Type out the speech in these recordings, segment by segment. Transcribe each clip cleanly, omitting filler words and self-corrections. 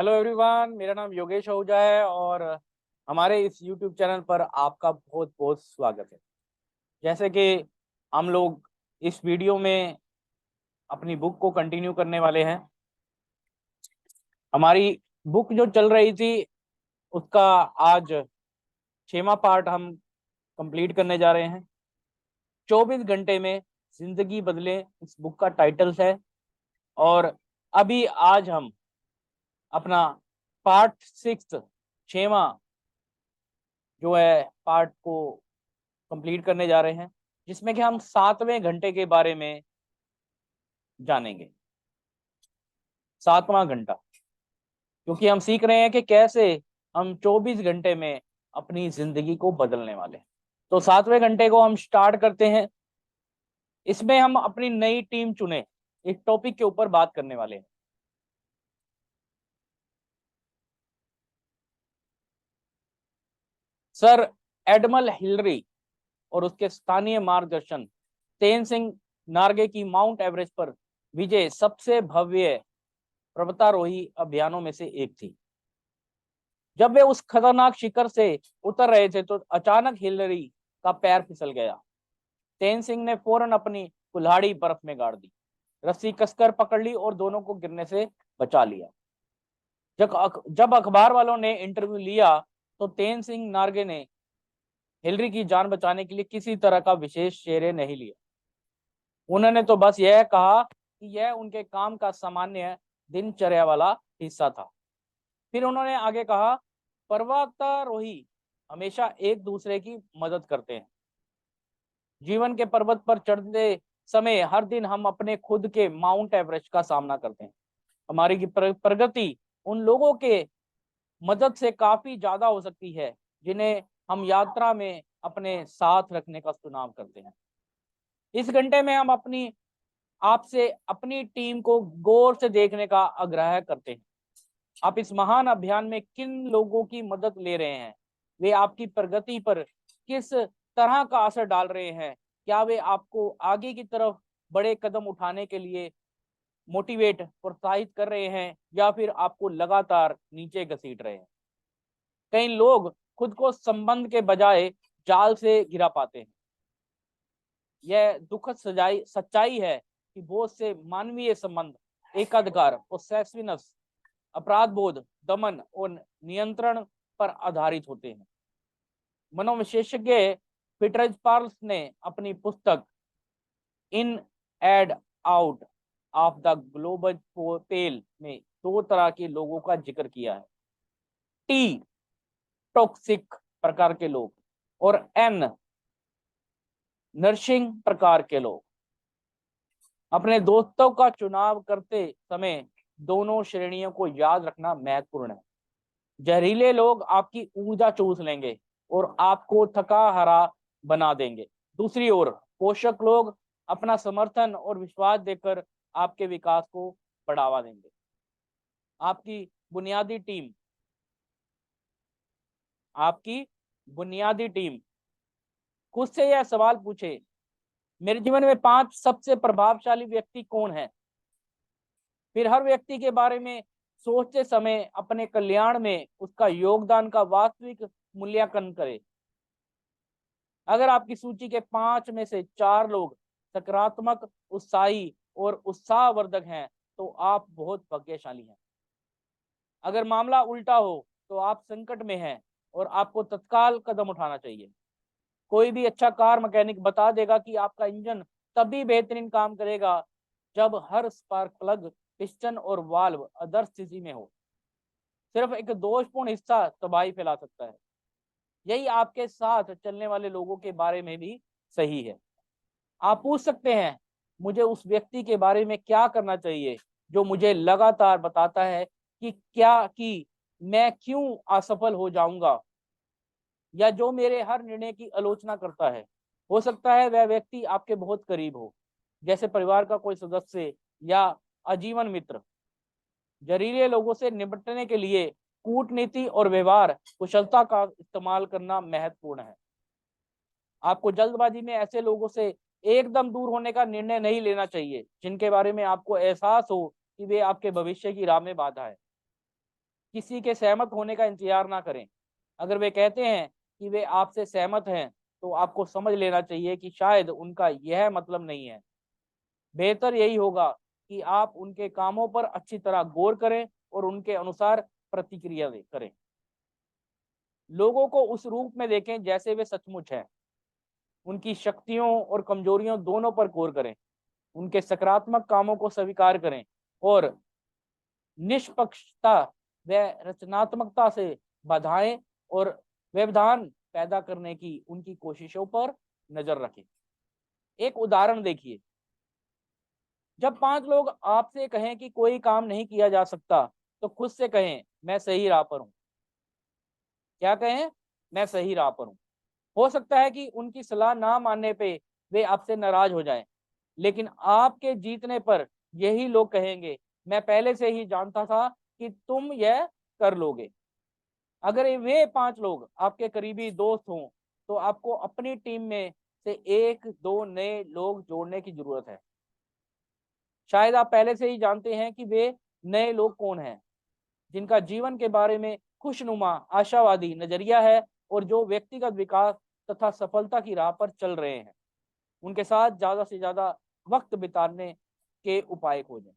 Hello everyone, मेरा नाम योगेश आहूजा है और हमारे इस यूट्यूब चैनल पर आपका बहुत बहुत स्वागत है। जैसे कि हम लोग इस वीडियो में अपनी बुक को कंटिन्यू करने वाले हैं। हमारी बुक जो चल रही थी उसका आज 6वां पार्ट हम कंप्लीट करने जा रहे हैं। 24 घंटे में जिंदगी बदले इस बुक का टाइटल है। और अभी आज हम अपना पार्ट 6 6वां जो है पार्ट को कंप्लीट करने जा रहे हैं, जिसमें कि हम 7वें घंटे के बारे में जानेंगे। 7वां घंटा, क्योंकि हम सीख रहे हैं कि कैसे हम 24 घंटे में अपनी जिंदगी को बदलने वाले हैं। तो 7वें घंटे को हम स्टार्ट करते हैं। इसमें हम अपनी नई टीम चुने एक टॉपिक के ऊपर बात करने वाले हैं। सर एडमल हिलरी और उसके स्थानीय मार्गदर्शन तेनसिंग नार्गे की माउंट एवरेस्ट पर विजय सबसे भव्य पर्वतारोही अभियानों में से एक थी। जब वे उस खतरनाक शिखर से उतर रहे थे तो अचानक हिलरी का पैर फिसल गया। तेन सिंह ने फौरन अपनी कुल्हाड़ी बर्फ में गाड़ दी, रस्सी कसकर पकड़ ली और दोनों को गिरने से बचा लिया। जब अखबार वालों ने इंटरव्यू लिया तो तेन सिंह नार्गे ने हिलरी की जान बचाने के लिए किसी तरह का विशेष श्रेय नहीं लिया। उन्होंने तो बस यह कहा कि यह उनके काम का सामान्य दिनचर्या वाला हिस्सा था। फिर उन्होंने आगे कहा, पर्वतारोही हमेशा एक दूसरे की मदद करते हैं। जीवन के पर्वत पर चढ़ते समय हर दिन हम अपने खुद के माउंट एवरेस्ट का सामना करते हैं। हमारी की प्रगति उन लोगों के मदद से काफी ज्यादा हो सकती है जिन्हें हम यात्रा में अपने साथ रखने का चुनाव करते हैं। इस घंटे में हम अपनी आपसे अपनी टीम को गौर से देखने का आग्रह करते हैं। आप इस महान अभियान में किन लोगों की मदद ले रहे हैं? वे आपकी प्रगति पर किस तरह का असर डाल रहे हैं? क्या वे आपको आगे की तरफ बड़े कदम उठाने के लिए मोटिवेट प्रोत्साहित कर रहे हैं या फिर आपको लगातार नीचे घसीट रहे हैं? कई लोग खुद को संबंध के बजाय जाल से घिरा पाते हैं। यह दुखद सच्चाई है कि बहुत से मानवीय संबंध एकाधिकार, पोसेसिवनेस, अपराध बोध, दमन और नियंत्रण पर आधारित होते हैं। मनोविशेषज्ञ पीटर पार्ल्स ने अपनी पुस्तक in and out of the global pale में दो तरह के लोगों का जिक्र किया है। टी टॉक्सिक प्रकार के लोग और एन नर्सिंग प्रकार के लोग। अपने दोस्तों का चुनाव करते समय दोनों श्रेणियों को याद रखना महत्वपूर्ण है। जहरीले लोग आपकी ऊर्जा चूस लेंगे और आपको थका हारा बना देंगे। दूसरी ओर पोषक लोग अपना समर्थन और विश्वास देकर आपके विकास को बढ़ावा देंगे। आपकी बुनियादी टीम आपकी बुनियादी टीम खुद से यह सवाल पूछे, मेरे जीवन में 5 सबसे प्रभावशाली व्यक्ति कौन है? फिर हर व्यक्ति के बारे में सोचते समय अपने कल्याण में उसका योगदान का वास्तविक मूल्यांकन करें। अगर आपकी सूची के 5 में से 4 लोग सकारात्मक, उत्साही और उत्साहवर्धक हैं तो आप बहुत भाग्यशाली हैं। अगर मामला उल्टा हो तो आप संकट में हैं और आपको तत्काल कदम उठाना चाहिए। कोई भी अच्छा कार मैकेनिक बता देगा कि आपका इंजन तभी बेहतरीन काम करेगा जब हर स्पार्क प्लग, पिस्टन और वाल्व आदर्श स्थिति में हो। सिर्फ एक दोषपूर्ण हिस्सा तबाही फैला सकता है। यही आपके साथ चलने वाले लोगों के बारे में भी सही है। आप पूछ सकते हैं, मुझे उस व्यक्ति के बारे में क्या करना चाहिए जो मुझे लगातार बताता है कि मैं क्यों असफल हो जाऊंगा या जो मेरे हर निर्णय की आलोचना करता है। हो सकता है वह व्यक्ति आपके बहुत करीब हो, जैसे परिवार का कोई सदस्य या आजीवन मित्र। जहरीले लोगों से निपटने के लिए कूटनीति और व्यवहार कुशलता का इस्तेमाल करना महत्वपूर्ण है। आपको जल्दबाजी में ऐसे लोगों से एकदम दूर होने का निर्णय नहीं लेना चाहिए जिनके बारे में आपको एहसास हो कि वे आपके भविष्य की राह में बाधा है। किसी के सहमत होने का इंतजार ना करें। अगर वे कहते हैं कि वे आपसे सहमत हैं, तो आपको समझ लेना चाहिए कि शायद उनका यह मतलब नहीं है। बेहतर यही होगा कि आप उनके कामों पर अच्छी तरह गौर करें और उनके अनुसार प्रतिक्रिया करें। लोगों को उस रूप में देखें जैसे वे सचमुच हैं। उनकी शक्तियों और कमजोरियों दोनों पर गौर करें। उनके सकारात्मक कामों को स्वीकार करें और निष्पक्षता व रचनात्मकता से बाधाएं और व्यवधान पैदा करने की उनकी कोशिशों पर नजर रखें। एक उदाहरण देखिए। जब 5 लोग आपसे कहें कि कोई काम नहीं किया जा सकता, तो खुद से कहें, मैं सही राह पर हूं। क्या कहें? मैं सही राह पर हूं। हो सकता है कि उनकी सलाह ना मानने पे वे आपसे नाराज हो जाएं, लेकिन आपके जीतने पर यही लोग कहेंगे, मैं पहले से ही जानता था कि तुम यह कर लोगे। अगर वे 5 लोग आपके करीबी दोस्त हों, तो आपको अपनी टीम में से 1-2 नए लोग जोड़ने की जरूरत है। शायद आप पहले से ही जानते हैं कि वे नए लोग कौन हैं, जिनका जीवन के बारे में खुशनुमा, आशावादी नजरिया है और जो व्यक्तिगत विकास तथा सफलता की राह पर चल रहे हैं। उनके साथ ज्यादा से ज्यादा वक्त बिताने के उपाय खोजें।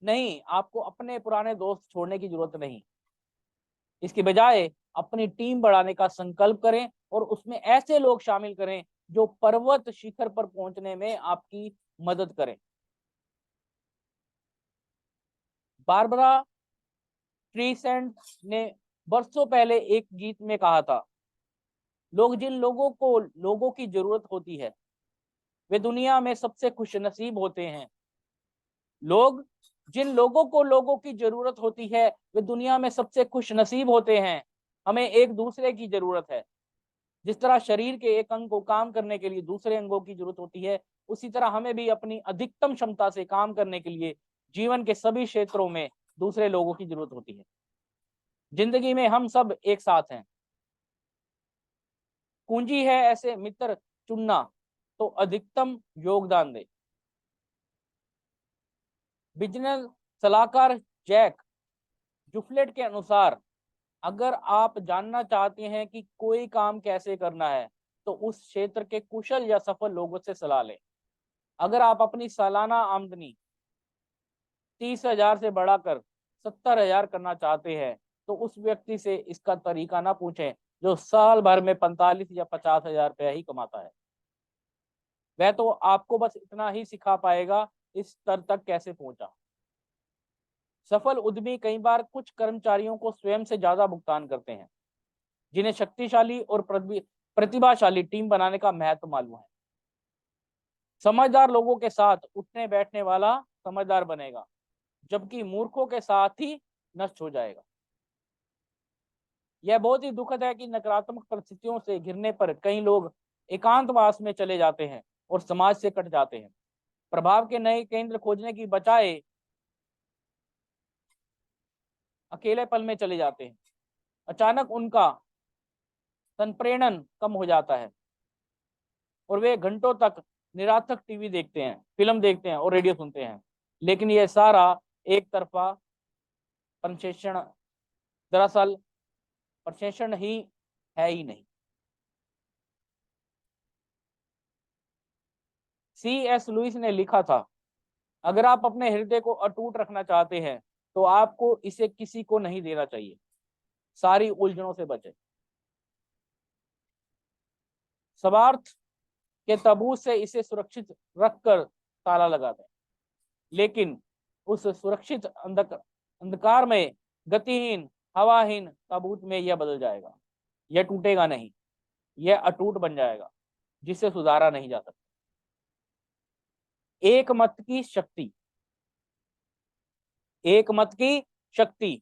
नहीं, आपको अपने पुराने दोस्त छोड़ने की जरूरत नहीं। इसके बजाय अपनी टीम बढ़ाने का संकल्प करें और उसमें ऐसे लोग शामिल करें जो पर्वत शिखर पर पहुंचने में आपकी मदद करें। बारबरा स्ट्रीसेंट ने बरसों पहले एक गीत में कहा था, जिन लोगों को लोगों की जरूरत होती है, वे दुनिया में सबसे खुशनसीब होते हैं। लोग जिन लोगों को लोगों की जरूरत होती है, वे दुनिया में सबसे खुशनसीब होते हैं। हमें एक दूसरे की जरूरत है। जिस तरह शरीर के एक अंग को काम करने के लिए दूसरे अंगों की जरूरत होती है, उसी तरह हमें भी अपनी अधिकतम क्षमता से काम करने के लिए जीवन के सभी क्षेत्रों में दूसरे लोगों की जरूरत होती है। जिंदगी में हम सब एक साथ हैं। कुंजी है ऐसे मित्र चुनना, तो अधिकतम योगदान दे। बिजनेस सलाहकार जैक जुफलेट के अनुसार, अगर आप जानना चाहते हैं कि कोई काम कैसे करना है, तो उस क्षेत्र के कुशल या सफल लोगों से सलाह लें। अगर आप अपनी सालाना आमदनी 30,000 से बढ़ाकर 70,000 करना चाहते हैं, तो उस व्यक्ति से इसका तरीका ना पूछें जो साल भर में 45 या 50,000 रुपया ही कमाता है। वह तो आपको बस इतना ही सिखा पाएगा इस स्तर तक कैसे पहुंचा। सफल उद्यमी कई बार कुछ कर्मचारियों को स्वयं से ज्यादा भुगतान करते हैं, जिन्हें शक्तिशाली और प्रतिभाशाली टीम बनाने का महत्व मालूम है। समझदार लोगों के साथ उठने बैठने वाला समझदार बनेगा, जबकि मूर्खों के साथ ही नष्ट हो जाएगा। यह बहुत ही दुखद है कि नकारात्मक परिस्थितियों से घिरने पर कई लोग एकांतवास में चले जाते हैं और समाज से कट जाते हैं। प्रभाव के नए केंद्र खोजने की बजाय अकेलेपन में चले जाते हैं। अचानक उनका संप्रेषण कम हो जाता है और वे घंटों तक निरर्थक टीवी देखते हैं, फिल्म देखते हैं और रेडियो सुनते हैं। लेकिन यह सारा एक तरफा प्रशिक्षण दरअसल प्रशिक्षण ही है ही नहीं। C.S. लुइस ने लिखा था, अगर आप अपने हृदय को अटूट रखना चाहते हैं, तो आपको इसे किसी को नहीं देना चाहिए। सारी उलझनों से बचें। स्वार्थ के ताबूत से इसे सुरक्षित रखकर ताला लगा दें, लेकिन उस सुरक्षित अंधकार में गतिहीन हवाहीन ताबूत में यह बदल जाएगा। यह टूटेगा नहीं, यह अटूट बन जाएगा, जिसे सुधारा नहीं जा सकता। एक मत की शक्ति, एक मत की शक्ति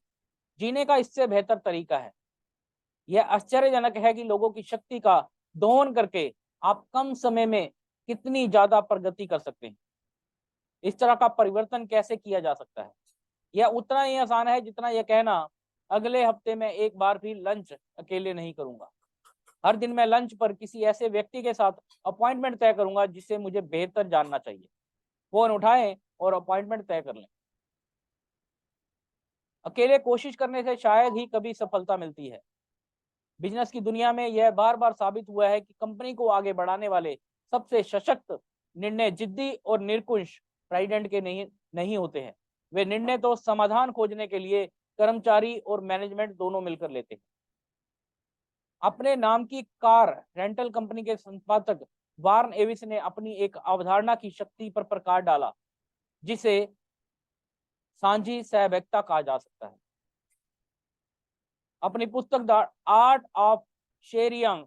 जीने का इससे बेहतर तरीका है। यह आश्चर्यजनक है कि लोगों की शक्ति का दोहन करके आप कम समय में कितनी ज्यादा प्रगति कर सकते हैं। इस तरह का परिवर्तन कैसे किया जा सकता है? यह उतना ही आसान है जितना यह कहना, अगले हफ्ते में एक बार भी लंच अकेले नहीं करूंगा। हर दिन मैं लंच पर किसी ऐसे व्यक्ति के साथ अपॉइंटमेंट तय करूंगा जिससे मुझे बेहतर जानना चाहिए। फोन उठाएं और अपॉइंटमेंट तय कर लें। अकेले कोशिश करने से शायद ही कभी सफलता मिलती है। बिजनेस की दुनिया में यह बार बार साबित हुआ है कि कंपनी को आगे बढ़ाने वाले सबसे सशक्त निर्णय जिद्दी और निरंकुश ट्राइडेंट के नहीं होते हैं। वे निर्णय तो समाधान खोजने के लिए कर्मचारी और मैनेजमेंट दोनों मिलकर लेते हैं। अपने नाम की कार रेंटल कंपनी के संपादक वार्न एविस ने अपनी एक अवधारणा की शक्ति पर प्रकाश डाला, जिसे सांझी सहभागिता कहा जा सकता है। अपनी पुस्तक द आर्ट ऑफ शेयरिंग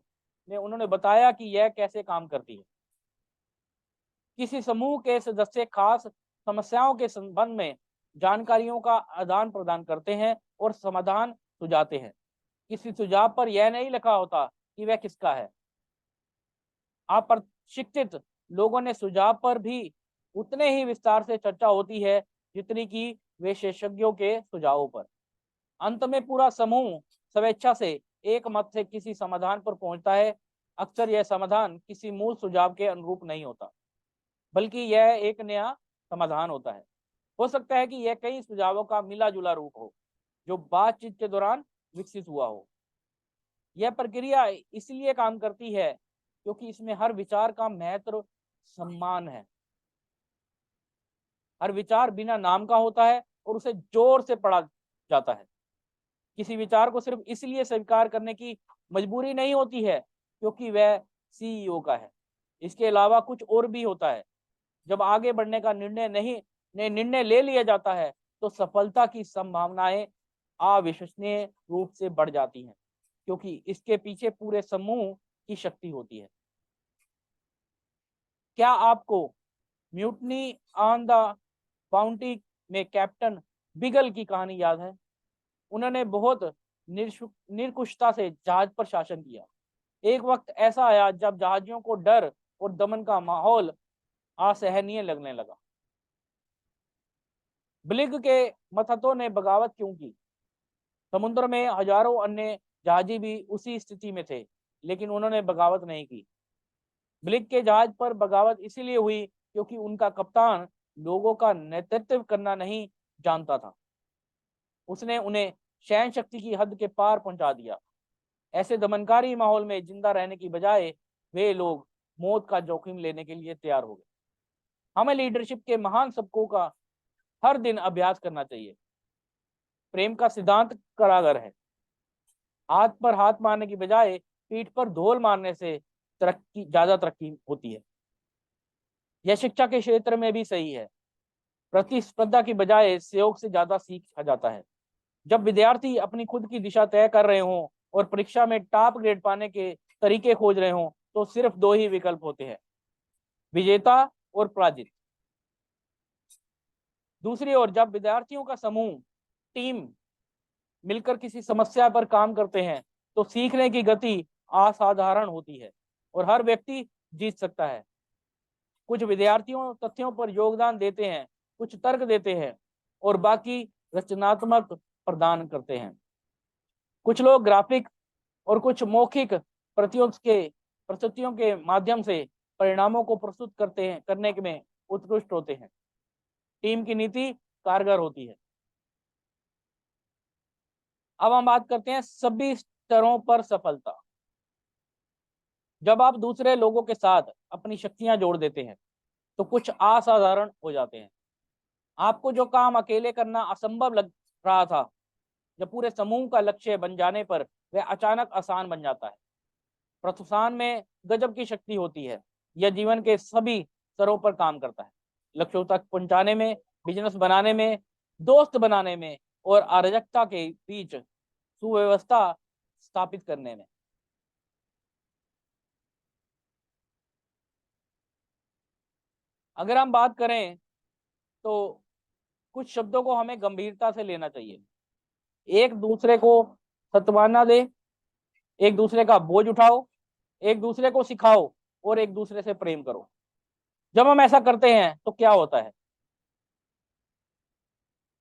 में उन्होंने बताया कि यह कैसे काम करती है। किसी समूह के सदस्य खास समस्याओं के संबंध में जानकारियों का आदान प्रदान करते हैं और समाधान सुझाते हैं। किसी सुझाव पर यह नहीं लिखा होता कि वह किसका है। अप्रशिक्षित लोगों ने सुझाव पर भी उतने ही विस्तार से चर्चा होती है जितनी कि विशेषज्ञों के सुझावों पर। अंत में पूरा समूह स्वेच्छा से एक मत से किसी समाधान पर पहुंचता है। अक्सर यह समाधान किसी मूल सुझाव के अनुरूप नहीं होता, बल्कि यह एक नया समाधान होता है। हो सकता है कि यह कई सुझावों का मिला जुला रूप हो जो बातचीत के दौरान विकसित हुआ हो। यह प्रक्रिया इसलिए काम करती है क्योंकि इसमें हर विचार का महत्व सम्मान है। हर विचार बिना नाम का होता है और उसे जोर से पढ़ा जाता है। किसी विचार को सिर्फ इसलिए स्वीकार करने की मजबूरी नहीं होती है क्योंकि वह सीईओ का है। इसके अलावा कुछ और भी होता है। जब आगे बढ़ने का निर्णय ले लिया जाता है तो सफलता की संभावनाएं अविश्वसनीय रूप से बढ़ जाती हैं, क्योंकि इसके पीछे पूरे समूह की शक्ति होती है। क्या आपको म्यूटनी ऑन द बाउंटी में कैप्टन बिगल की कहानी याद है? उन्होंने बहुत निरकुशता से जहाज पर शासन किया। एक वक्त ऐसा आया जब जहाजियों को डर और दमन का माहौल असहनीय लगने लगा। ब्लिग के मथतों ने बगावत क्यों की? समुद्र में हजारों अन्य जहाजी भी उसी स्थिति में थे, लेकिन उन्होंने बगावत नहीं की। ब्लिग के जहाज पर बगावत इसीलिए हुई क्योंकि उनका कप्तान लोगों का नेतृत्व करना नहीं जानता था। उसने उन्हें सहन शक्ति की हद के पार पहुंचा दिया। ऐसे दमनकारी माहौल में जिंदा रहने की बजाय वे लोग मौत का जोखिम लेने के लिए तैयार हो गए। हमें लीडरशिप के महान सबकों का हर दिन अभ्यास करना चाहिए। प्रेम का सिद्धांत कारागर है। हाथ पर हाथ मारने की बजाय पीठ पर धोल मारने से ज्यादा तरक्की होती है। यह शिक्षा के क्षेत्र में भी सही है। प्रतिस्पर्धा की बजाय सहयोग से ज्यादा सीखा जाता है। जब विद्यार्थी अपनी खुद की दिशा तय कर रहे हों और परीक्षा में टॉप ग्रेड पाने के तरीके खोज रहे हों तो सिर्फ दो ही विकल्प होते हैं, विजेता और पराजित। दूसरी ओर जब विद्यार्थियों का समूह टीम मिलकर किसी समस्या पर काम करते हैं तो सीखने की गति असाधारण होती है और हर व्यक्ति जीत सकता है। कुछ विद्यार्थियों तथ्यों पर योगदान देते हैं, कुछ तर्क देते हैं और बाकी रचनात्मक प्रदान करते हैं। कुछ लोग ग्राफिक और कुछ मौखिक प्रस्तुतियों के माध्यम से परिणामों को प्रस्तुत करने में उत्कृष्ट होते हैं। टीम की नीति कारगर होती है। अब हम बात करते हैं सभी स्तरों पर सफलता। जब आप दूसरे लोगों के साथ अपनी शक्तियां जोड़ देते हैं तो कुछ असाधारण हो जाते हैं। आपको जो काम अकेले करना असंभव लग रहा था, जब पूरे समूह का लक्ष्य बन जाने पर वह अचानक आसान बन जाता है। प्रोत्साहन में गजब की शक्ति होती है। यह जीवन के सभी स्तरों पर काम करता है। लक्ष्यों तक पहुंचाने में, बिजनेस बनाने में, दोस्त बनाने में और अराजकता के बीच सुव्यवस्था स्थापित करने में। अगर हम बात करें तो कुछ शब्दों को हमें गंभीरता से लेना चाहिए। एक दूसरे को सत्वाना दे, एक दूसरे का बोझ उठाओ, एक दूसरे को सिखाओ और एक दूसरे से प्रेम करो। जब हम ऐसा करते हैं तो क्या होता है?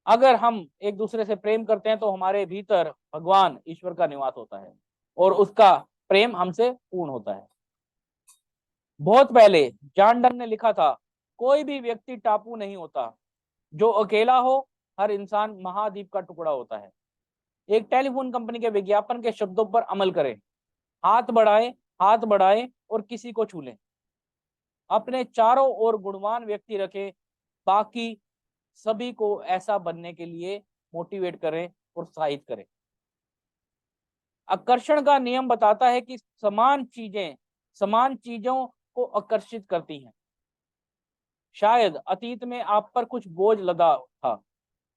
अगर हम एक दूसरे से प्रेम करते हैं तो हमारे भीतर भगवान ईश्वर का निवास होता है और उसका प्रेम हमसे पूर्ण होता है। बहुत पहले जॉन डन ने लिखा था, कोई भी व्यक्ति टापू नहीं होता, जो अकेला हो हर इंसान महाद्वीप का टुकड़ा होता है। एक टेलीफोन कंपनी के विज्ञापन के शब्दों पर अमल करें, हाथ बढ़ाएं, हाथ बढ़ाएं और किसी को छू लें। अपने चारों ओर गुणवान व्यक्ति रखें, बाकी सभी को ऐसा बनने के लिए मोटिवेट करें, प्रोत्साहित करें। आकर्षण का नियम बताता है कि समान चीजों को आकर्षित करती हैं। शायद अतीत में आप पर कुछ बोझ लदा था,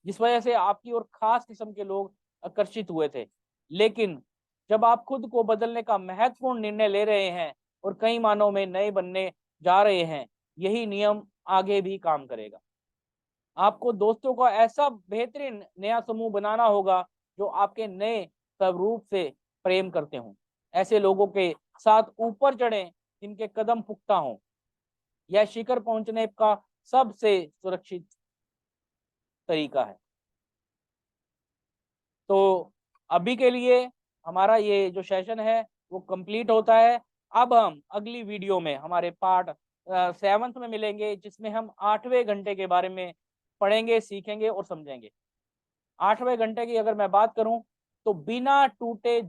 जिस वजह से आपकी ओर खास किस्म के लोग आकर्षित हुए थे। लेकिन जब आप खुद को बदलने का महत्वपूर्ण निर्णय ले रहे हैं और कई मानों में नए बनने जा रहे हैं, यही नियम आगे भी काम करेगा। आपको दोस्तों का ऐसा बेहतरीन नया समूह बनाना होगा जो आपके नए स्वरूप से प्रेम करते हों। ऐसे लोगों के साथ ऊपर चढ़ें जिनके कदम पुख्ता हों। यह शिखर पहुंचने का सबसे सुरक्षित तरीका है। तो अभी के लिए हमारा ये जो सेशन है वो कंप्लीट होता है। अब हम अगली वीडियो में हमारे पार्ट 7 में मिलेंगे, जिसमें हम 8वें घंटे के बारे में पढ़ेंगे, सीखेंगे और समझेंगे। 8वें घंटे की अगर मैं बात करूं तो बिना टूटे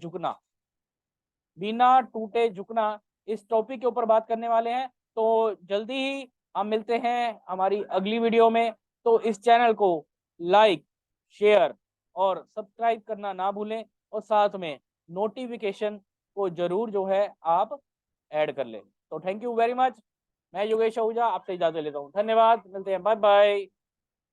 झुकना इस टॉपिक के ऊपर बात करने वाले हैं। तो जल्दी ही हम मिलते हैं हमारी अगली वीडियो में। तो इस चैनल को लाइक, शेयर और सब्सक्राइब करना ना भूलें और साथ में नोटिफिकेशन को जरूर जो है आप ऐड कर लें। तो थैंक यू वेरी मच। मैं योगेश आहूजा आपसे इजाजत लेता हूँ। धन्यवाद, मिलते हैं, बाय बाय।